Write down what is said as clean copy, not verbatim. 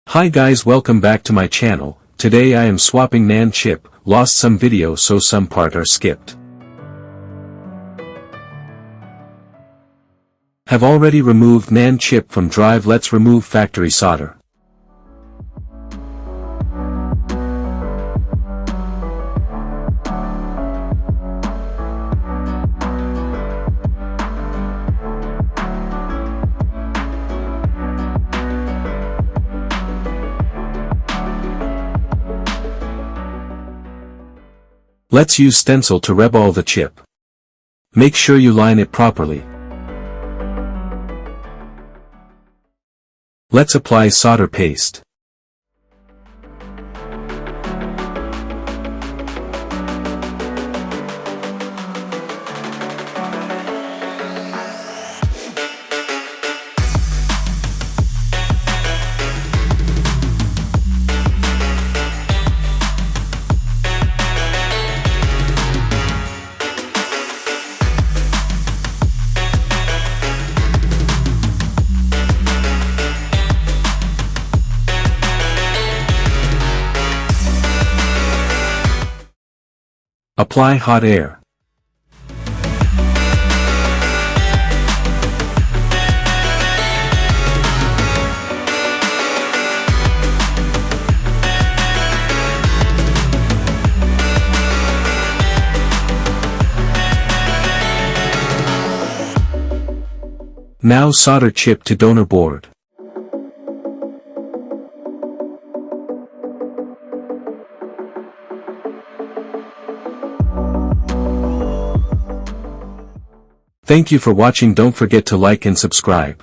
Hi guys, welcome back to my channel. Today I am swapping NAND chip, lost some video so some part are skipped. Have already removed NAND chip from drive. Let's remove factory solder. Let's use stencil to reball the chip. Make sure you line it properly. Let's apply solder paste. Apply hot air. Now solder chip to donor board. Thank you for watching. Don't forget to like and subscribe.